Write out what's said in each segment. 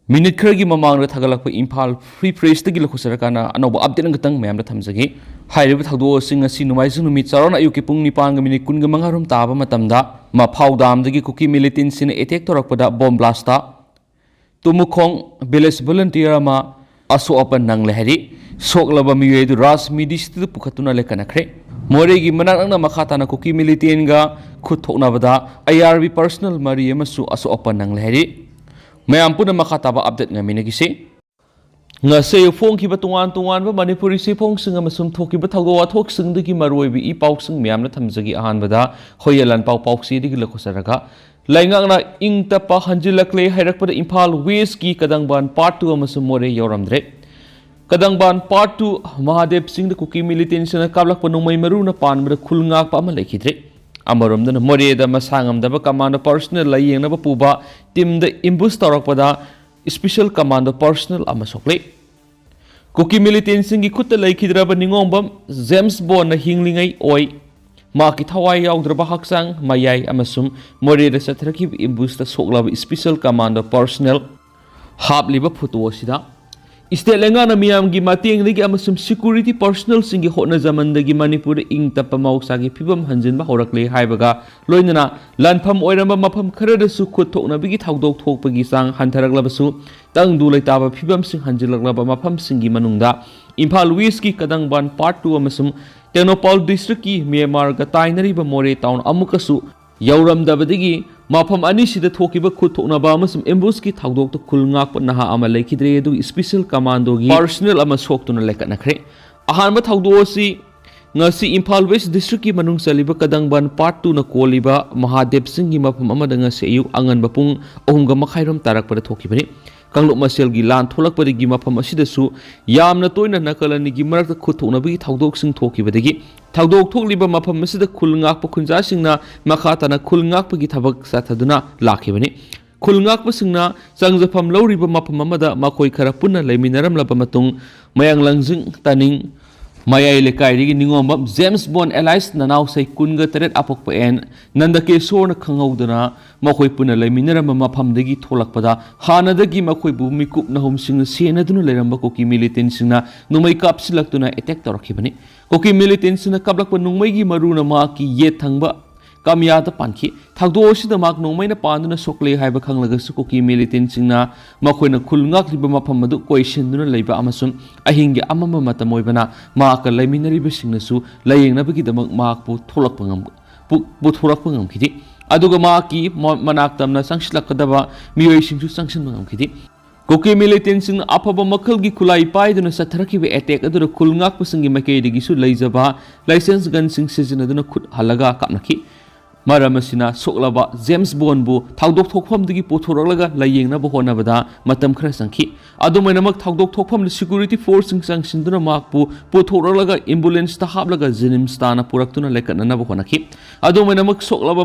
Minute khar gi mamang ra thagalak pa Imphal Free Press tagi lakhusara kana anoba update ngatang mayam ra thamjagi hairiba thagdo sing asi numai su numit charon ayuk ki pung nipang minute kun ga mangarum taba matamda ma phaudam dagi Kuki militant sin attack torakpada bomb blast ta tumukhong village volunteer ma aso apan nang lehari soklaba miye du ras midis tu pukhatuna lekana khre more gi manak na makhata na Kuki militant ga khut thokna bada IRB Personal mari emasu aso apan nang lehari mayam puna makataba update nga minagisi nga sayo phone ki ba tungan ba Manipuri se phone singa masum thoki ba thagwa thok sing digi maroi bi I pau sing myam na thamjagi ahan bada hoyelan pau si digi lakhosaraga laingang na ing tapa hanjilakle hairak pada Imphal West ki kadangban part 2 amasum more yoramdre kadangban part 2 Mahadev Singh the Kuki militant sina kablak panungmai maru na pan ba khulngak pa ma lekhidre Amarum more da masangam da commando personal la yeng na puba team the imbush torakpada special commando personal ama sokle Kuki militant singi khutta laikhidra ba ningombam James Bond na hinglingai oi ma ki thawai yaudra ba haksang mayai amasum more da sathrakib imbush ta sokla special commando personal hab liba photo sida State Lengana miyam gi mateng lagi amasum security personal singi hotna zaman dagi Manipur ing tapa mausa gi phibam hanjin ba horakle haibaga loinana lanpham oiramba mafam khara da su khut thokna bigi thawdok thokpa gi sang hantharaklabasu tang du laitaba phibam sing hanjilaklaba mafam singi manungda Imphal West ki kadangban part 2 amasum Tenopal district ki Myanmar ga tainari ba more town amukasu yauramdabadagi mafam ani sida thokiba khut thokna ba amasum ambush ki thawdok to khulngak pa naha ama lekhidre du special commando gi personal ama soktuna lekana khre ahanba thawdo si ngasi Imphal West district ki manung saliba kadangban part 2 na koliba Mahadev Singh gi mafam amada nga se ayuk angan ba pung ohum ga makhairom tarak pa thokibani kangluk masel gi lan tholak pa gi mafam asida su yamna toina nakalani gi marak khut thokna bi thawdok sing thokibadagi thawdok thokliba mafam asida khulngak pa khunja singna makhata na khulngak pa gi thabak sathaduna lakhibani khulngak pa singna changjafam loriba mafam amada makhoi khara punna leminaram laba matung mayang langjing taning Mayai lekai rigi ningom James Bond Allies nanaw say kunga teret apok pa en nandake sor na khangaudana makhoi puna leminara mafam dagi tholak pada hana dagi makhoi bu mikup na hom sing sena dunu leramba Kuki militant singna numai kapsilak tuna attack torakhibani Kuki militant singna kablak pa nungmai gi maruna ma ki ye thangba kamya ta panki thagdo sida mak nongmai na panduna sokle haiba khanglaga su Kuki militant singna makhoina khulngak liba mafam madu question duna leiba amasum ahingi amama matamoibana ma ka laiminari ba singna su layeng na bagi damak mak pu tholak pangam pu thorak pangam khidi aduga ma ki manak tamna sangsilak kadaba miyoi singsu sangsin pangam khidi Kuki militant sing apaba makhal gi khulai pai duna satharaki be attack adura khulngak pusingi makai digi su leijaba license gun sing season aduna khut halaga kapnaki Maramasina soklaba James Bond bu thawdok thokpham digi pothoralaga layengna bo honabada matam khara sangki adumainamak thawdok thokpham security force sing sangsinduna makpu pothoralaga ambulance ta hablaga jinim stana puraktuna lekatna bo honaki adumainamak soklaba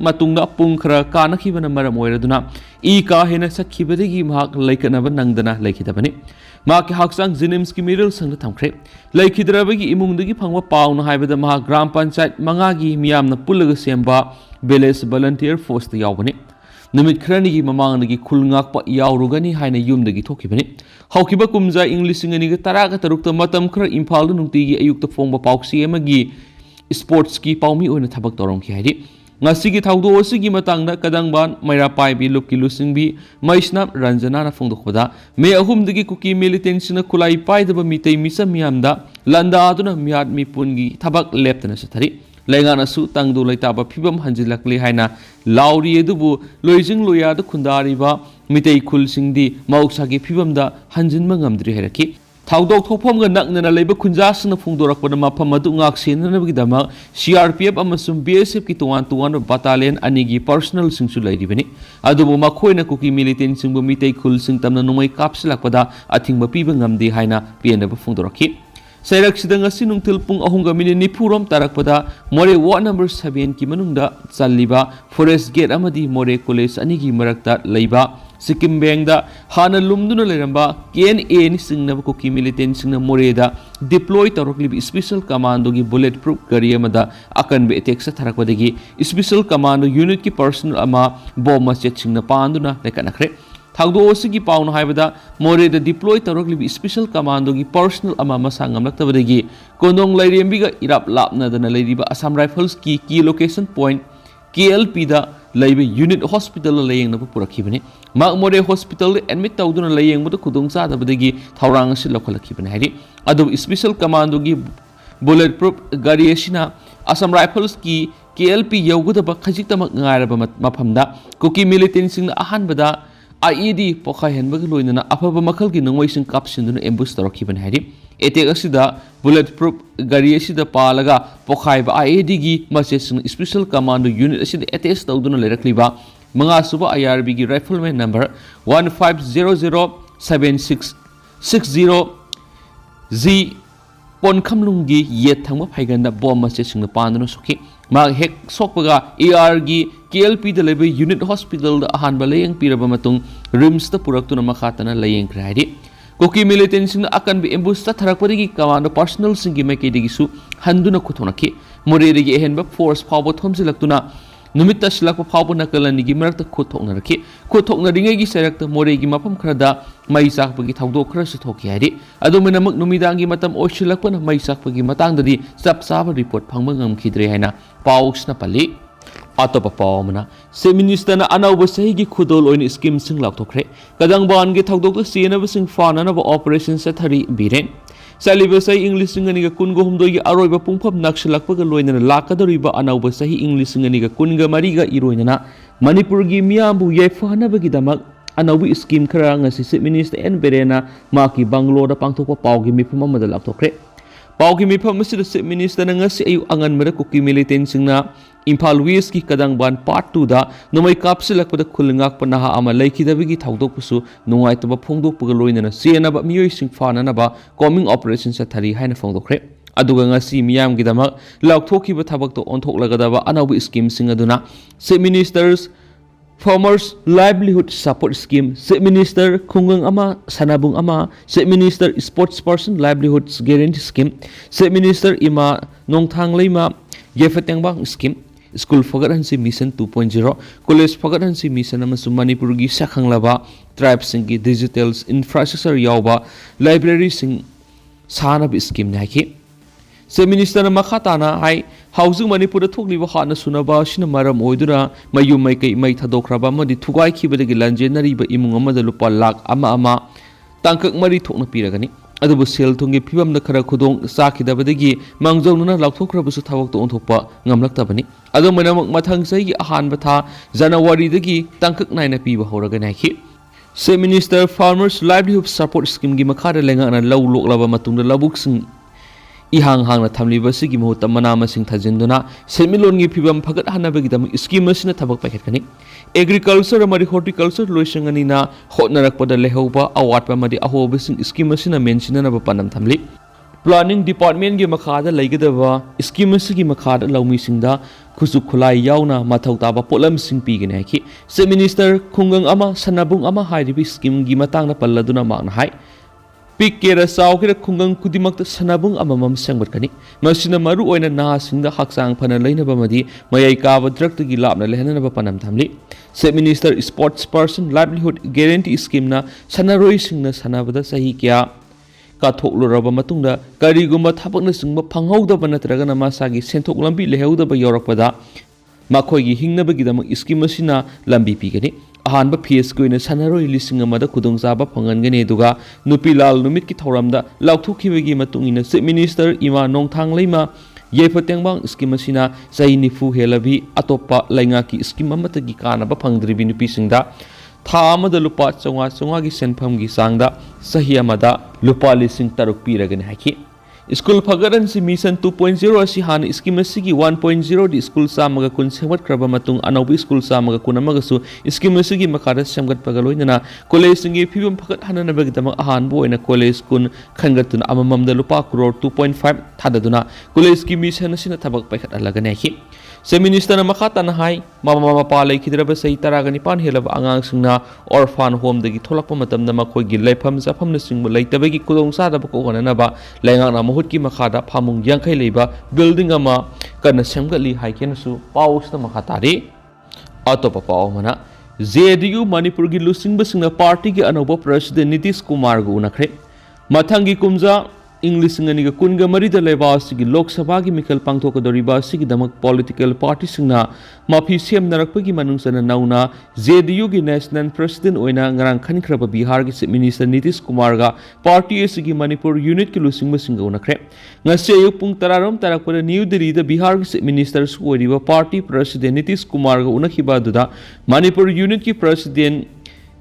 matungda pung khara kanaki bana maram oiraduna I ka hena sakhibadagi mahak lekatna ba nangdana lekhidabani Maki haksang Jenims ki middle sang thamkhre laikhidrabagi imungdagi phangwa pauna haibada maha gram panchayat mangagi miyamna pulaga semba village volunteer force ta yawbani numit khrani gi mamang gi khulngak pa yawrugani haina yumdagi thokibani haukiba kumja english ngani ga tara ga taruk ta matam khra Imphal du nungti gi ayuk ta phongba pauksi amagi sports ki paumi oina thabak torong ki haidi Ngasigi thawdo osigi matangda kadangban maira pai bi lupki lusingbi maisnap ranjana na phongdokhoda me ahum digi Kuki militant sina khulai pai daba mitei misa miyamda landa aduna miyat mi pungi thabak leptana sathari laingana su tangdu laitaba phibam hanjilakli haina lauri edubu loijing loya da khundari ba mitei khul singdi mausagi phibamda hanjinma ngamdri heraki Thawdok thokpham ga naknana leiba khunjasna phungdorakpada mafam adu ngak senanabagi dama CRPF amasum BSF ki tuan battalion anigi personal singsu lairibani adubu makhoina Kuki militant singbu mitei khul sing tamna numai kapsilakpada athingba piba ngamdi haina PNB phungdorakhi Sairak sidang ngasi nungtil pung ahungga mini nipurom tarakpada more ward number 7 ki manungda challiba forest gate amadi more college anigi marakta leiba Sikkim Bank da hana lumduna leramba KNA ni singna Kuki militant singna moreda deploy tarokli special commando gi bulletproof gari amada akan be attack sa tharakwadagi special commando unit ki personal ama bomb ma chet singna panduna lekana khre थागदोसिगी पाउन हाइबदा मोरेद deploy तौरक्लिबि special कमांडोगी personnel अमा मसा ngamlaktabadagi कोंदोंग लाइरेंबिगा इराप लापनादना लेरिबा असम राइफल्स की लोकेशन पॉइंट KLP दा लैबे यूनिट हॉस्पिटल लयेंगनबो पुरखिबने मा मोरे हॉस्पिटल एडमिट तौदुना लयेंगबो खुदोंचादबदगी थौरांग असि लखलखिबने हाइदि अदु स्पेशल कमांडोगी बुलेट प्रूफ गाड़ी असिना असम राइफल्स की KLP यौगदबा खजितमक ngairaba mafamda कुकी militant सिंगना अहानबदा IED पोखाहेनबग लोइनना अफबा मखलगी नंगोइसिंग कापसिंदुना एम्बुश तौरखिबने हाइदि एटेक असिदा बुलेट प्रूफ गाड़ी असिदा पालगा पोखाइबा IED गी मसेसिंग स्पेशल कमांडो यूनिट असिदा अटैच तौदुना लेरखलिबा मंगासुबा IRB गी राइफलमैन नंबर 15007660 G पोनखमलुंगी ये थंग फाइगंदा बॉम मसेसिंग पांदुना सुखी मा हेक सोकपगा AR गी KLP द लेबे unit hospital the अहानबा लेयंग पिरबा मतुंग RIMS the पुरक्तुना मखातना लेयंग क्राइदि cookie militant सिंग अकन बि एम्बुश ता थरकपदगी कमांडो पर्सनल सिंगी मेकेदिगिसु हंदुना खुथोनखि मोरेदिगी एहेनबा फोर्स फावबो थोमजिलक्तुना नुमित्ता सिलाकपा फावबो नकलनिगी मरक्ता खुथोकनरिंगेगी सेरक्ता मोरेगी मफम खरदा मई चाकपगी थौदोक खरसु थोखि हाइदि अदुमिनमक नुमिदांगी मतम ओइसिलक्पना मई चाकपगी मतंगददी चप चाबा रिपोर्ट फंगबा ngamkhidre haina पाउसना पल्ली अतोपा पावमना से मिनिस्टर अनौब सही की खुदोल ओइन स्कीम सिंग लाउथोखरे कदंगबान के थौदोक सेनब सिंग फाननब ऑपरेशन सथरी बिरेन चलिब सही इंग्लिश सिंगनिगा कुनगो हुमदोई अरोइबा पुंफम नक्सलक्पगा लोइनना लाकदोरिबा अनौब सही इंग्लिश सिंगनिगा कुनगा मरीगा इरोइनना मणिपुर की मियामबु याइफहनबगिदमक अनौब स्कीम खरा ngasi चीफ मिनिस्टर एन बेरेना माकी बंगलोर पांथोकपा पावगी मिफम अमदा लाउथोखरे पावगी मिफम असिदा chief minister ngasi ayu anganmada Kuki militant सिंगना इम्फाल वेस्ट की कदंगबान पार्ट 2 दा नोमई कापसिलक्पदा खुलंगाकपा नहा अमा लैखिदबगी थौदोकपुसु नुंगाइतबा फोंदोकपगा लोइनना सेनबा मियोइसिंग फाननबा कॉमिंग ऑपरेशन सथरी हाइना फोंदोखरे अदुगा ngasi मियामगिदमक लाउथोखिबा थबकतो ओंथोकलगदबा अनौब स्कीम सिंग अदुना chief ministers Farmers Livelihood Support Scheme, Chief Minister Khungang Ama Sanabung Ama, Chief Minister Sports Person Livelihoods Guarantee Scheme, Chief Minister Ima Nongthang Leima Yefatengbang Scheme, School Fagaransi Mission 2.0, College Fagaransi Mission Amasu Manipurgi Sakhanglaba, Tribes Singi Digital Infrastructure Yauba, Library Sing Sanab Scheme Naki. Chief Minister Makhatana hai housing Manipur thokliba hana sunaba sina maram oidura mayum mai kai mai thadokraba madi thugai khibadagi lanjenari ba imung amada lupa lakh ama tangkak mari thokna piragani adubu sel thungi phibam na khara khudong sakhidabadagi mangjawnuna lauthokrabusu thawak to onthokpa ngamlaktabani adu manamak mathang sai gi ahan batha January dagi tangkak naina piba horaga naikhi Chief Minister Farmers Livelihood Support Scheme gi makhara lengana law loklaba matungda labuk sing ihang hang na thamliba sigi muhuta manama sing thajinduna semilon gi phibam phagat hanabagidam scheme asina thabak paikhatkani agriculture amari horticulture loisangani na hotnarakpada lehoba awatpa madi ahoba sing scheme asina mention na panam thamli planning department gi makhada laigidaba scheme asigi makhada lawmi singda khusu khulai yauna mathau taba polam sing pigene ki Chief Minister Khungang ama Sanabung ama hairibi scheme gi matangna palladuna magna hai Pikera saukira khungang kudimakta sanabung amamam sangbatkani masina maru oina na singda haksang phana leinaba madi mayai kaba draktagi lapna lehanaba panam thamli Chief Minister Sports Person Livelihood Guarantee Scheme na sanaroi singna sanabada sahi kya ka thokluraba matungda karigumba thapakna singba phanghaudaba natragana masagi senthok lambi lehaudaba yorakpada makhoi hingnabagidama scheme asina lambi pigani अहानब face कोइन सनरोई लिसिंग अमदा खुदोंचाबा फंगनगने दुगा नुपीलाल नुमित की थौरमदा लाउथोखिबगी मतुंगिना Chief Minister इमा नोंथांग लेमा येफतेंगबांग स्कीम असिना सही निफु हेलबी अतोपा लैंगा की स्कीम अमतगी कानबा फंगद्रिबी नुपीसिंगदा था अमदा लुपा चौंगा की सेनफमगी सांगदा सही अमदा लुपा लिसिंग तरुक पीरगने hockey School Fagaransi Mission 2.0 asi han scheme asigi 1.0 di school samaga kun semgat kraba matung anobi school samaga kun amagasu scheme asigi makara semgat pagaloinana college singi phibam phagat hanana bagidama ahan boina college kun khangatuna amamam da lupa crore 2.5 thadaduna college ki mission asina thabak paikhat alagane hi Chief Minister makata na hai mama palai khidraba sei taragani pan helaba angang singna orphan home dagi tholakpa matamda makhoi gi laifam safam na singba laitabagi kudong sa da ko honana ba lainga na mahut ki makhada phamung yangkai leiba building ama kana semgali hai kenasu paus na makhatari atopa paw mana JDU Manipur gi lusingba party gi anoba president Nitish Kumar gu unakre mathangi kumja English ngani kunga marida leba sigi Lok Sabha gi mikal pangthok doriba sigi damak political party singna mafi sem narakpa gi manungsana nauna JDU gi national president oina ngarang khankraba Bihar gi chief minister Nitish Kumar ga party sigi Manipur unit ki lusingba singa unakre ngasi ayuk pung tararom tarakpa New Delhi da Bihar gi chief minister su oiriba party president Nitish Kumar ga unakhiba duda Manipur unit ki president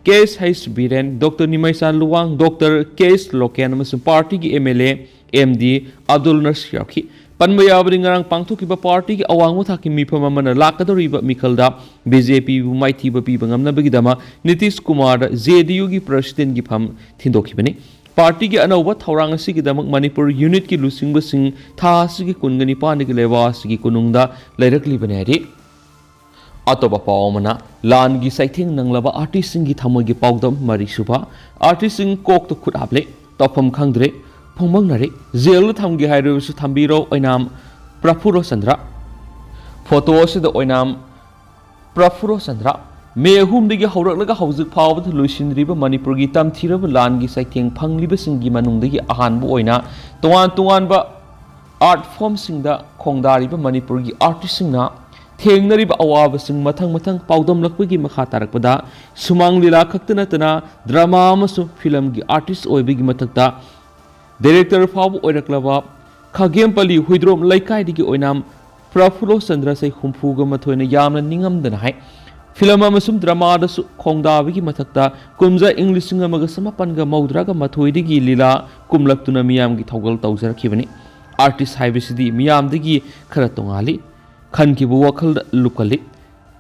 Case H. Biren, Dr. Nimaisan Luwang, Dr. Case Loken, Masum Party ki MLA, MD, Abdul Nasir ki. Panmaya ngarang pangthukiba party ki awang muthaki mifam amana lakadoriba mikalda BJP bu maiti ba pi bangamna bagidama Nitish Kumar JDU gi president gi pham thindokibani. Party ki anauba thaurang asigi damak Manipur unit ki lusingba sing tha asigi kungani pani ki lewa asigi kunungda lairakli ri. Atoba paumana lan gi saithing nanglaba artist sing gi thamogi pawdam marisuba artist sing kok to khut hable topam khangdre phongmang nare jail thamgi hairu su thambiro oinam Prafuro Chandra photo sida oinam Prafuro Chandra me hum digi hawraklaga hawjuk phawbad luisinriba Manipur gi tamthiraba lan gi saithing phangliba sing gi manungdagi ahanbu oina tuan ba art form singda khongdariba Manipur gi artist singna Thengnariba awaba sing mathang paudam lakpagi makha tarakpada sumang lila khaktana tana drama amasu film gi artist oibigi mathakta director fabu oiraklaba khagempali huidrom laikai digi oinam Prafuro Chandra sai humfuga mathoina yamna ningamdana hai film amasum drama da su khongdabigi mathakta kumja English ngamaga samapanga maudraga mathoidigi lila kumlaktuna miyam gi thogal tawjarakhibani artist haibisidi miyam digi khara tongali Khan ki bu wakal lukali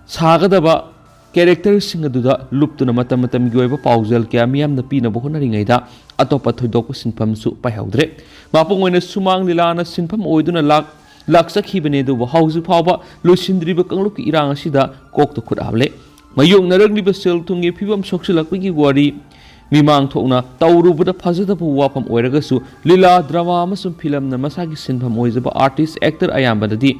sagadaba character singaduda luptuna matam gi oiba paujal kya miyam na pina bo hona ringai da atopa thoidok sinpham su paihaudre mapung oina sumang lilana sinpham oiduna laksakhi bene du hauju phawba loisindriba kangluk irang asida kok to khudable mayong naragli sel thungi phibam soksilakpi gi wari mimang thokna tawrubuda phajadaba wapam oiragasu lila drama amasum film na masagi sinpham oijaba artist actor ayambadadi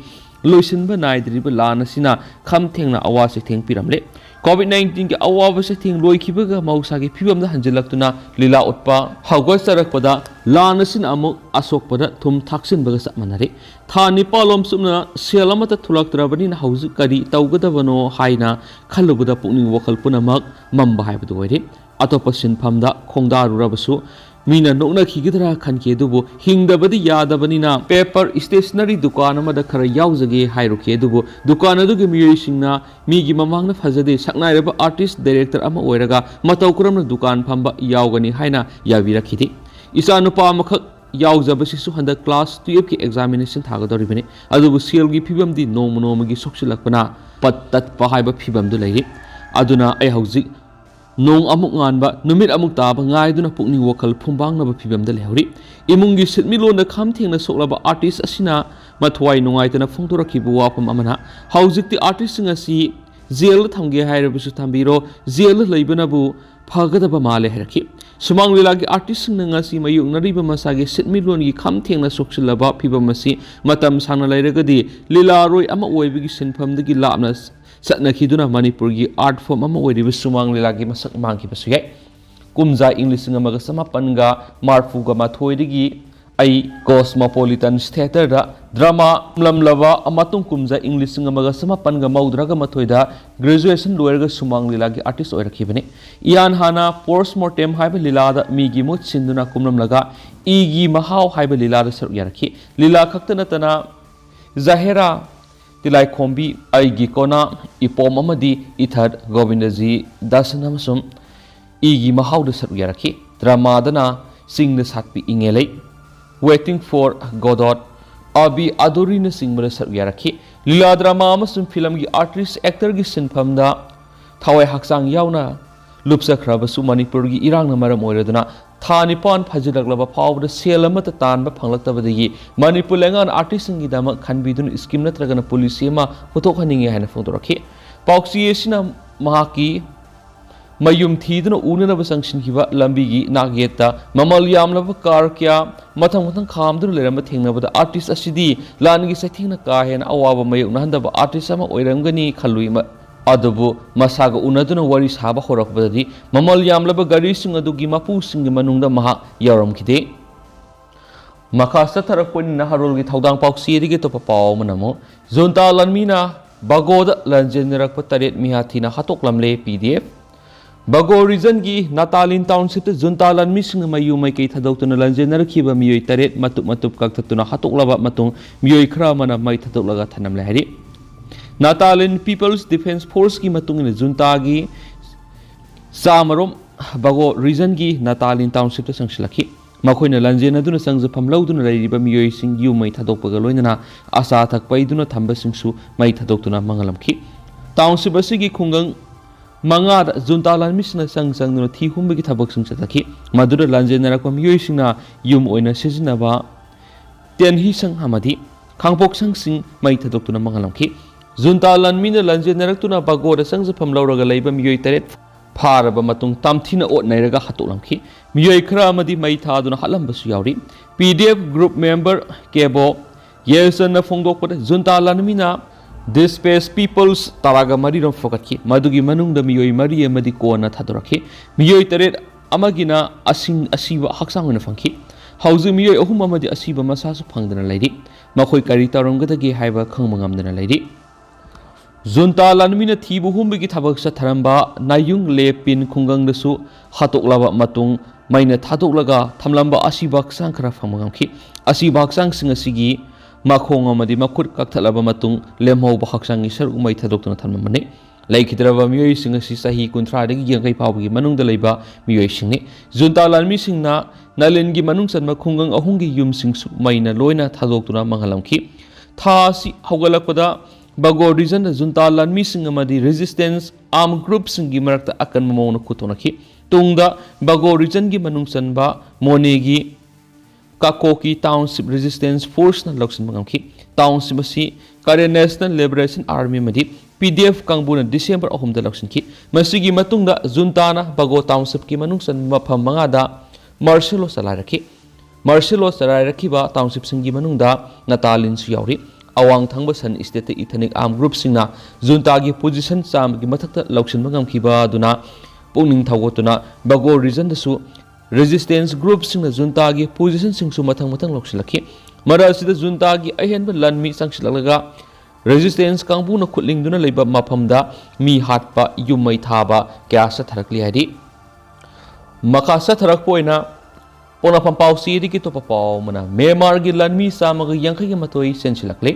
Loisinba naidriba lana sina kham thengna awase theng piramle COVID-19 ki awa se thing loi khibaga mausa gi phibam da hanjilaktuna lila utpa hawga sarakpada lana sin amuk asokpada thum thaksin baga sakmanare thani palom sumna selamata thulaktrabani na hauzu kari tawgadabano haina khalubuda pukning wakal punamak mamba haibadu oire atopa sinphamda khongdarurabasu Mina nokna khigidra khanke dubu hingdabadi yadabanina paper stationery dukan amada khara yaujage hairuke dubu dukan adugi miyisingna migi mamangna phajade saknairaba artist director ama oiraga matau kuramna dukan phamba yaugani haina yabirakhidi isa nupa makhak yaujabasisu handa class 12 ki examination thagadoribani adubu sel gi phibam di nomgi soksilakpana pattat pa haiba phibam du leiri aduna ai haujik Nong amuk nganba numit amuk taba ngai duna pukning wakal phumbang na ba phibam da lehuri imungi sitmilo na kham thengna soklaba artist asina mathwai nungai tana phongtorakhi bu wapam amana haujikti artist singa si jail thamge hairabusu thambiro jail leibana bu phagadaba male heraki sumang lilagi artist singna ngasi mayung nariba masage sitmilon gi kham thengna soksilaba phibam asi matam sangna lairagadi lila roi ama oibigi sinpham dagi lapna Satna khiduna Manipur gi art form ama oiriba sumang lilagi masak mangki basuyai kumja English ngamaga samapanga marfuga mathoidigi ai cosmopolitan theater da drama mlamlava amatung kumja English ngamaga samapanga maudraga mathoida graduation loyer ga sumang lilagi artist oirakhibani ian hana postmortem haiba lilada migi mut sinduna kumlamlaga igi mahau haiba lilada saru yarakhi lila khaktana tana zahera Tilai Kombi Aigi Kona Ipom Amadi Ithad Govindaji Dasanamsum Igi Mahauda Satyaraki Dramadana Sing the Satpi Ingele Waiting for Godot Abi Adorina Sing Mara Satyaraki Lila Drama Amasum Film Gi Artist Actor Gi Sinpamda Thawai Haksang Yauna Lupsa Krabasu Manipur Gi Irang Namaram Oiradana Thanipan Phajilaklaba Phawda Selamata Tanba Phanglaktabadagi Manipur Lengan artist ngi dama khanbidun scheme natragana police ma photokhaninge haina phongdorakhi pauksi esina mahaki mayum thiduna unana basangsin hiba lambi gi nageta mamal yamlaba car kya mathang khamdur lerama thengnabada artist asidi langi sathingna ka hen awaba mayuk nahanda ba artist ama oiramgani khalui ma अदुबु मसागा उनदुना वरी साबा होरकबदि ममल यामलबा गारीसिंग अदुगी मपुसिंग मनुंगदा महा यावरमखिदे मखा सथरकपनि नहरोलगी थौदांग पाउक्सियदिगे तोपा पाव मनमो जुनता लनमीना Bagod लंजेनरकप Taret मिहाथिना हतोकलमले PDF बागो रीजन की नातालिन टाउनशिप जुनता लनमीसिंग मयु मैकई थदौतुना लंजेनरखिबा मियोय तरेत मतुप मतुप कक्थतुना हतोकलबा मतुंग मियोय खरा मना मै थदोकलगा थनमले हारि नातालिन पीपल्स डिफेंस फोर्स की मतुंगिन जुनता की सामरोम बागो रीजन की नातालिन टाउनशिप संगसलखि मखोइना लंजेनदुना संगजफम लौदुना लैरिबा मियोयसिंग यु मै थदोकपगा लोइनना आशा थकपैदुना थंबसिंगसु मै थदोकतुना मंगलमखि टाउनशिप असिगी खुंगंग मंगा जुनता लानमिसना संग संगदुना थी हुंबगी थबकसिंग चतखि मदुरा लंजेनरकपा मियोयसिंगना युम ओइना सिजिनबा तेनहि संग हमदि खांगपोक संगसिंग मै थदोकतुना मंगलमखि जुनता लानमिना लंजेनरकतुना बागोदा संगजफम लौरगा लैबा मियोय तरेत फारबा मतुंग तामथिना ओटनैरगा हतोकलमखि मियोय खरा अमदि मै थादुना हलंबसु यावरि पीडीएफ ग्रुप मेंबर केबो येसना फोंगदोकपदा जुनता लानमिना दिस्पेस पीपल्स तरागा मरिरम फोकटखि मदुगी मनुंगदा मियोय मरि अमदि कोना थादोरखि मियोय तरेत अमगिना असिंग असिबा हक्सांगना फंखि हौजि मियोय अहुम अमदि असिबा मसासु फंगदना लैरि मखोय करि तौरंगदगे हाइबा खंगमंगमदना लैरि जुनता लानमिना थीबु हुंबगी थबक सथरंबा नायुंग लेपिन खुंगंगदसु हतोकलाबा मतुंग मैना थादोकलगा थमलंबा असिबा हक्सांग खरा फंगमंगखि असिबा हक्सांग सिंग असिगी मखोंग अमदि मखुट कक्थलबा मतुंग लेमहौबा हक्सांगी सरुक मै थदोकतुना थनममने लैखिद्रबा मियोयसिंग असि सही 30 दगी यंगै फावबगी मनुंगदा लैबा मियोयसिंगने जुनता लानमिसिंगना नलिनगी मनुंग सन्मा खुंगंग अहुंगी युमसिंगसु मैना लोइना थादोकतुना मंगलमखि था असि हौगलकपदा बागो रीजन जुनता लानमिसिंग अमदि रेजिस्टेंस आर्म ग्रुपसिंगी मरक्ता अकन ममौना खुतोनखि तुंगदा बागो रीजन की मनुंग सन्बा मोनेगी काकोकी टाउनशिप रेजिस्टेंस फोर्स न लक्ष्य मंगमखि टाउनशिप असि करे नेशनल लिबरेशन आर्मी मदि पीडीएफ कांगबुना डिसेंबर 3 दा लक्ष्यनखि मसिगी मतुंगदा जुनताना बागो टाउनशिप की मनुंग सन मफम मंगादा मार्शलो सलाइरखिबा टाउनशिप सिंगी मनुंगदा नातालिन सु यावरि अवांग थंग सन स्टेट इथनिक आर्म ग्रुप सिंगना जुनता की पोजीशन चाम की मथक्ता लक्ष्यन मंगमखिबा दुना पुनिंग थगोतुना बागो रीजन दसु रेजिस्टेंस ग्रुप सिंगना जुनता की पोजीशन सिंगसु मथंग मथंग लक्ष्यलखि मरासिदा जुनता की अहेनबा लनमी संगसिलगा रेजिस्टेंस कांगबुना खुलिंगदुना लेबा मफमदा मी हाटपा युमै थाबा क्या सथरकलि हादि मखा सथरकपोइना पोनाफम पाउसी की तो पाव मना म्यांमार की लनमी सामग यंखै मतोई सेंसिलकले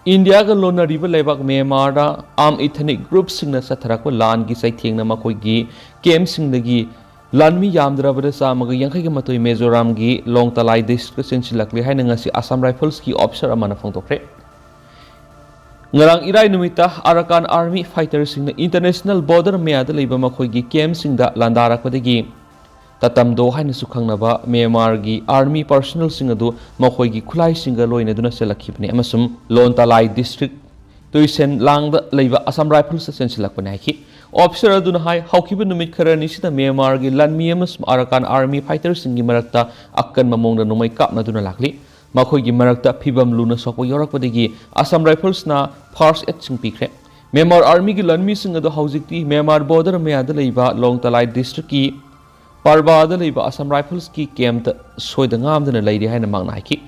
इंडिया का लोनरीब लेबाक म्यांमार आर्म इथनिक ग्रुप सिंगना सथरक लान की सैथेंगना मखोइगी केम सिंगदगी लानमी यामद्रबद सामग यंखै मतोई मिजोराम की लोंगतलाई डिस्ट्रिक्ट सेंसिलकले हाइना ngasi असम राइफल्स की ऑफिसर अमना फोंदोखरे ngarang irai numita arakan army fighter singna international border meada leiba mखोइगी केम सिंगदा लांदारकपदगी ततमदो हाइन सुखंगनबा म्यांमार की आर्मी पर्सनल सिंग अदु मखोइगी खुलाई सिंग लोइनदुना सेलखिबने अमसुम लोनतलाई डिस्ट्रिक्ट तुइसेन लांगद लेबा असम राइफल्स सेंसिलकपने हाइखि ऑफिसर अदुना हाइ हौखिबा नुमित खरनि सिदा म्यांमार की लानमी अमसुम अराकान आर्मी फाइटर सिंगी मरक्ता अक्कन ममोंगदा नुमै कापनदुना लाखलि मखोइगी मरक्ता फिबम लुना सोको योरकपदगी असम राइफल्स ना फर्स्ट एड सिंग पिख्रे म्यांमार आर्मी की लानमी सिंग अदु हौजिकति म्यांमार बॉर्डर मेयाद लेबा लोंगतलाई डिस्ट्रिक्ट की पारबाद लेबा असम राइफल्स की कैम्प सोइदंगामदना लैरि हाइना मांगना हाइखि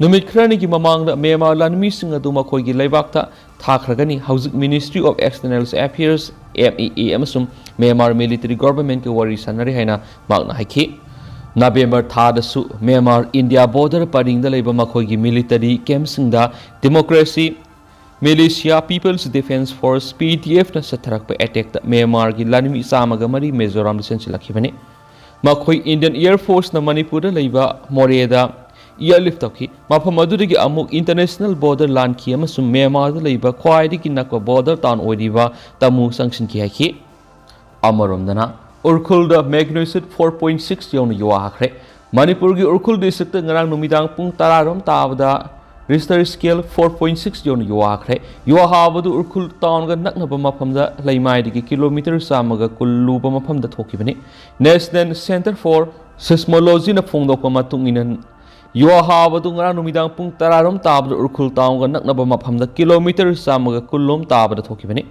नुमित खरनि की ममांगदा म्यांमार लानमी सिंग अदु मखोइगी लेबाकता थाखरगनी हाउजिक ministry of external affairs MEA अमसुम म्यांमार मिलिटरी गवर्नमेंट के वरी सनरि हाइना मांगना हाइखि नवेंबर थादसु म्यांमार इंडिया बॉर्डर परिंगदा लेबा मखोइगी मिलिटरी कैम्प सिंगदा democracy militia people's defence force PDF न सथरक अटैक म्यांमार की लानमी सामगा मरी मिजोराम सेंसिलखिबने मखोई इंडियन एयर फोर्स न मणिपुर लेबा मोरेदा एयरलिफ्ट तौखि मफम अदुदगी अमुक इंटरनेशनल बॉर्डर लानखि अमसुम म्यांमार लेबा ख्वाइदगी नकवा border town ओइरिबा Tamu संगसिनखि हाइखि अमरोमदना उरखुल the magnitude 4.6 यौन युवाखरे मणिपुर की उरखुल डिस्ट्रिक्ट ngarang नुमिदांग पुंग 10 रोम ताबदा रिश्टर स्केल 4.6 यौन युवाखरे युवाहाबदु उरखुल टाउन गा नकनबा मफमदा लैमाइदगी किलोमीटर सामगा कुल्लुबा मफमदा थोखिबने नेशनल सेंटर फॉर सिस्मोलॉजी न फोंदोकपा मतुंगिन युवाहाबदु ngarang नुमिदांग पुंग 10 रोम ताबदा उरखुल टाउन गा नकनबा मफमदा किलोमीटर सामगा कुल्लोम ताबदा थोखिबने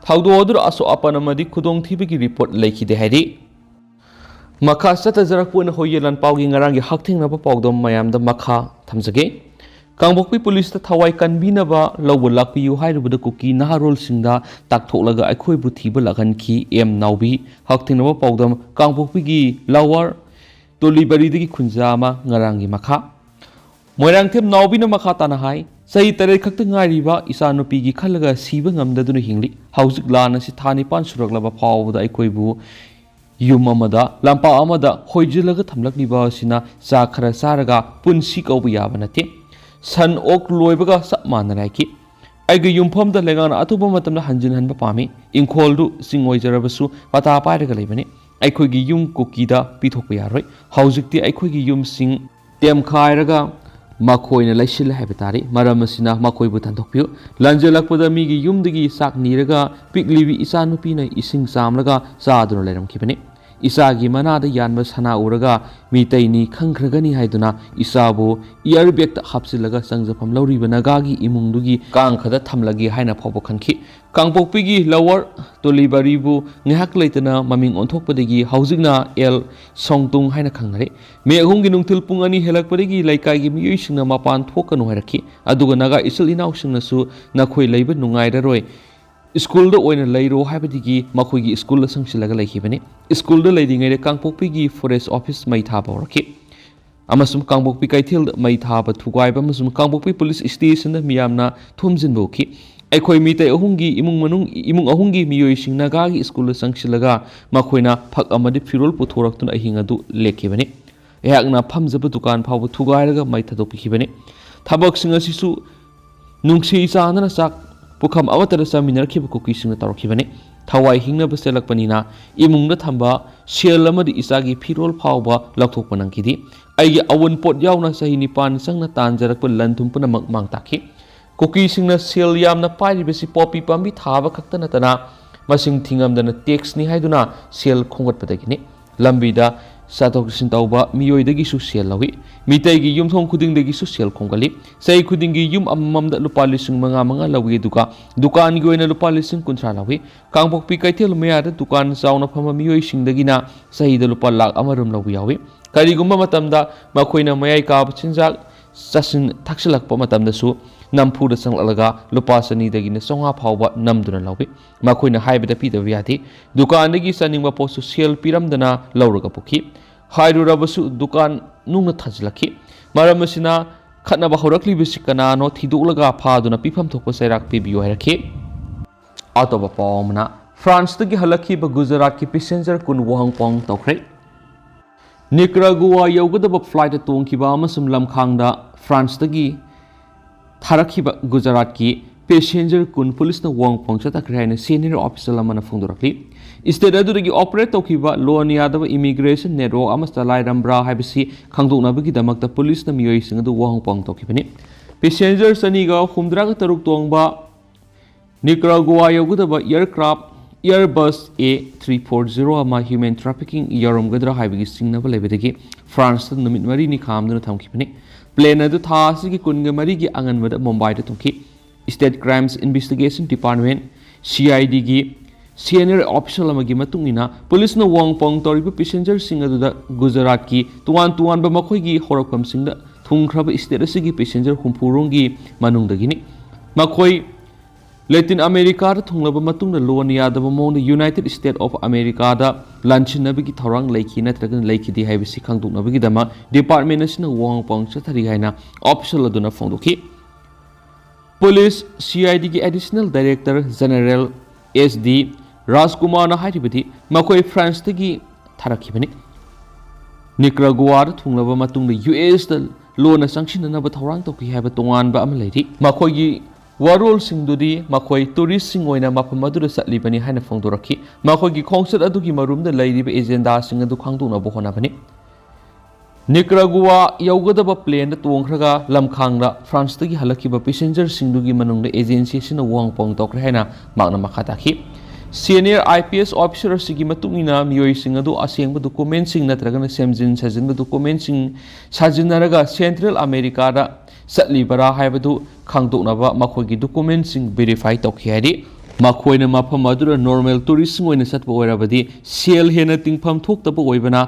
थौदोक अदुꯗ असो अपन अमदि खुदोंथीबगी रिपोर्ट लेखिदे हाइरि मखा चतजरकपुन होये लनपाउगी ngarang gi hakthingna paudom mayamda makha thamjage Kangpokpi police थवाई कन्बीनबा लौब लाक्पियु हाइरुबद कुकी नहारोल सिंगदा ताकथोकलगा अखोइबु थीब लागनखी एम नाउबी हक्थिनबा पाउदम कांगबोक्पीगी लावर तोलीबरीदगी खुंजामा ngaranggi मखा मोइरांगथेम नाउबीना मखा ताना हाई सही तरे खक्त ngairiba isanupiगी खलगा सीब ngamdaduna hingli हौजिक लान सि थानि पान सुरगलबा फावबदा अखोइबु युम अमदा लंपा अमदा होइजिलगा थमलकलिबा सिना चा खरा सारगा पुनसी कौब याबा नते सन ओक लोइबगा सब मानरायकी अगे युमफमदा लेगाना अतुबा मतमदा हंजिन हनबा पामी इंखोलदु सिंगोइजरबसु पता पाइरगा लेबने अखोइगी युम कुकीदा पिथोकबा यारोय हौजिकति अखोइगी युम सिंग तेमखाइरगा मखोइना लैसिल हाइबतारि मरमसिना मखोइबु थांथोकपियु लंजलकपदा मीगी युमदगी साक नीरगा पिकलिबी इसानुपीना इसिंग चामलगा चादुना लेरमखिबने इसागी मनाद यानब सना उरगा मीतैनी खंख्रगनी हाइदुना इसाबो इयर बैग हापसिलगा संजफम लौरिब नगागी इमुंगदुगी कांखदा थमलगी हाइना फावबो खनखि कांगपोक्पीगी लोअर तोलीबरीबु ngahak leitana maming onthokpadagi hausigna el songtung haina khangnare me ahumgi nungthil pung ani helakpadagi laikai miyuisingna mapan thokanu hairaki aduga naga isil inausingna su nakhoi leiba nungairaroi school लेरो हाइबदिगी मखोइगी स्कूल संगसिलगा लेखिबने school लेदिङैदे कांगपोक्पीगी forest office मै थाबा हरखि अमसुम कांगपोक्पी कैथेल मै थाबा थुगाइबा अमसुम कांगपोक्पी पुलिस स्टेशन मियामना थुमजिनबोखि अखोइ मितै अहुंगी इमुंग अहुंगी मियोइसिंग नागागी स्कूल संगसिलगा मखोइना फक अमदि फिरोल पुथोरक्तुन अहिंग अदु लेखिबने एहाकना फमजब दुकान फावबा थुगाइरगा मै थदोपिखिबने थबकसिंग असिसु नुंगसि चानना चाक पुखम अवतर चामिनरखिब कुकीसिंग तौरखिबने थवाई हिंगनब सेलकपनिना इमुंगदा थंबा सेल अमदि इसागी फिरोल फावबा लौथोकप नंखिदि अइगी अवन पोट यावना सही निपान संगना तानजरकप लनथुम पुनमक मांगताखि कुकीसिंगना सेल यामना पाइरिबसि पॉपी पाम्बी थाबा खक्ता नतना मसिंग थिंगमदना टैक्स नि हाइदुना सेल खोंगटपदगिनि लंबीदा सातोकसिन तौबा मियोइदगिसु सेल लवी मितैगी युमथोंग खुदिंगदगिसु सेल खोंगली सही खुदिंगी युम अममदा लुपा लिसिंग मंगा मंगा लवी दुकान गी ओइना लुपा लिसिंग कुंथ्रा लवी कांगपोक्पी कैथेल मेयादा दुकान चावना फमा मियोइसिंगदगिना सहीदा लुपा लाख अमरुम लवी यावी करिगुम्बा मतमदा मखोइना मयाई काब चिंजाक चसिन थक्सलकपा मतमदसु नमफुदा संगलगा लुपा सनीदगिना चौंगा फावबा नमदुना लवी मखोइना हाइबदा पिदबा यादि दुकानदगी सनिंगबा पोसु सेल पिरमदना लौरगा पुखि हाइरुरबसु दुकान नुंग थाजिलखि मरमसिना खतनबा हौरक्लिबसि कनानो थिदोलगा फादुना पिफम थोकप सैराक पिबियो हाइरखि आतोबा पावमना फ्रांसदगी हलखिबा गुजरात की पैसेंजर कुन वहंगपोंग तौख्रे निकरागुआ यौगदबा फ्लाइट तोंखिबा अमसुम लमखांगदा फ्रांसदगी थारखिबा गुजरात की पैसेंजर कुन पुलिस न वहंगपोंग चतखरे हाइना सीनियर ऑफिसर अमना फोंदोरखि स्टेट अदुदगी ऑपरेट तौखिबा लोन यादव इमिग्रेशन नेटवर्क अमस्ता लाइरम्ब्रा हाइबसि खांदोकनाबगिदमक्ता पुलिस न मियोइसिंग अदु वहंगपोंग तौखिबनि पैसेंजर सनीगा 63 तोंगबा निकरागुआ यौगदबा एयरक्राफ्ट एयरबस A340 अमा ह्यूमन ट्रैफिकिंग यारमगदरा हाइबगी सिंगनबा लेबदगी फ्रांस नुमित मरीनी खामदुना थमखिबनि प्लेन अदु थासिगी कुनग मरीगी अंगनबदा मुंबईदा तुंखि state crimes investigation department CID गी सीनियर ऑफिसर अमगी मतुंगिना पुलिस न वंगपोंग तौरिबा पैसेंजर सिंग अदुदा गुजरात की तुआन मखोइगी होरकम सिंगदा थुंख्रबा स्टेट असिगी पैसेंजर हुंफुरोंगी मनुंगदगिनि मखोइ लैटिन अमेरिका थुंगलब मतुंग लोन यादब मोंग यूनाइटेड स्टेट ऑफ अमेरिका लांचिनबगी थौरांग लेखि नत्रगन लेखिदि हाइबसि खांदोकनबगिदमा डिपार्टमेंट असिना वंगपोंग चथरि हाइना ऑफिसर अदुना फोंदोखि पुलिस CID की additional director general SD Rajkumar हाइरिबदि मखोइ फ्रांस तगी थारखिबनि निकरागुआ थुंगलब मतुंग US लोन संगसिननब थौरांग तौखि हाइबा तोंगानबा अम लेरि मखोइगी वारोल सिंगदुदी मखोइ टूरिस्ट सिंग ओइना मफम अदुदा चटलिबनि हाइना फोंदोरखि मखोइगी खोंगसत अदुगी मरुमदा लैरिबा एजेंडा सिंग अदु खांदोकनबो होनाबनि निकरागुआ यौगदबा प्लेन तोंख्रगा लमखांगदा फ्रांस तगी हलखिबा पैसेंजर सिंगदुगी मनुंगदा एजेंसी सिना वंगपोंग तौख्रे हाइना मागना मखाताखि सीनियर IPS ऑफिसर सिगी मतुंगिना मियोइ सिंग अदु असेंग डॉक्यूमेंट सिंग नत्रगना सेमजिन सजिन डॉक्यूमेंट सिंग साजिनरगा सेंट्रल अमेरिका दा चटलिबरा हाइबदु खांदोकनबा मखोइगी डॉक्यूमेंट सिंग वेरीफाई तौखि हाइदि ꯃꯈꯣꯏꯅ ꯃꯐꯝ ꯑꯗꯨꯗ ꯅꯣꯔꯃꯦꯜ ꯇꯨꯔꯤꯁꯁꯤꯡ ꯑꯣꯏꯅ ꯆꯠꯄ ꯑꯣꯏꯔꯕꯗꯤ ꯁꯦꯜ ꯍꯦꯟꯅ ꯇꯤꯡꯐꯝ ꯊꯣꯛꯇꯕ ꯑꯣꯏꯕꯅ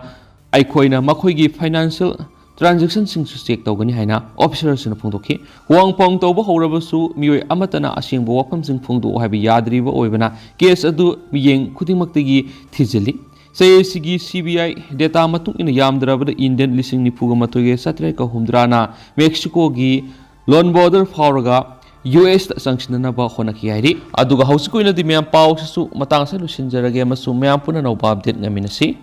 ꯑꯩꯈꯣꯏꯅ ꯃꯈꯣꯏꯒꯤ ꯐꯥꯏꯅꯥꯟꯁꯤꯌꯦꯜ ꯇ꯭ꯔꯥꯟꯖꯦꯛꯁꯟꯁꯤꯡꯁꯨ ꯆꯦꯛ ꯇꯧꯒꯅꯤ ꯍꯥꯏꯅ ꯑꯣꯐꯤꯁꯔꯁꯤꯡꯅ ꯐꯣꯡꯗꯣꯛꯈꯤ꯫ ꯋꯥꯡꯐꯝ ꯇꯧꯕ ꯍꯧꯔꯕꯁꯨ ꯃꯤꯑꯣꯏ ꯑꯃꯠꯇꯅ ꯑꯁꯦꯡꯕ ꯋꯥꯐꯝꯁꯤꯡ ꯐꯣꯡꯗꯣꯛꯎ ꯍꯥꯏꯕ ꯌꯥꯗ꯭ꯔꯤꯕ ꯑꯣꯏꯕꯅ ꯀꯦꯁ ꯑꯗꯨ ꯃꯤꯠꯌꯦꯡ ꯈꯨꯗꯤꯡꯃꯛꯇꯒꯤ ꯊꯤꯖꯤꯜꯂꯤ꯫ ꯆꯌꯦꯠꯁꯤꯒꯤ CBI ꯗꯦꯇꯥ ꯃꯇꯨꯡ ꯏꯟꯅ ꯌꯥꯝꯗ꯭ꯔꯕꯗ ꯏꯟꯗꯤꯌꯟ 94,760ꯅ ꯃꯦꯛꯁꯤꯀꯣꯒꯤ ꯂꯣꯟ ꯕꯣꯔꯗꯔ ꯐꯥꯎꯔꯒ US ꯆꯪꯁꯤꯟꯅꯅꯕ ꯍꯣꯠꯅꯈꯤ ꯍꯥꯏꯔꯤ꯫ ꯑꯗꯨꯒ ꯍꯧꯖꯤꯛ ꯑꯣꯏꯅꯗꯤ ꯃꯌꯥꯝ ꯄꯥꯎꯁꯤꯁꯨ ꯃꯇꯥꯡ ꯑꯁꯤꯗ ꯂꯣꯏꯁꯤꯟꯖꯔꯒꯦ ꯑꯃꯁꯨꯡ ꯃꯌꯥꯝ ꯄꯨꯟꯅ ꯅꯧꯕ ꯑꯞꯗꯦꯠ ꯉꯝꯃꯤꯟꯅꯁꯤ꯫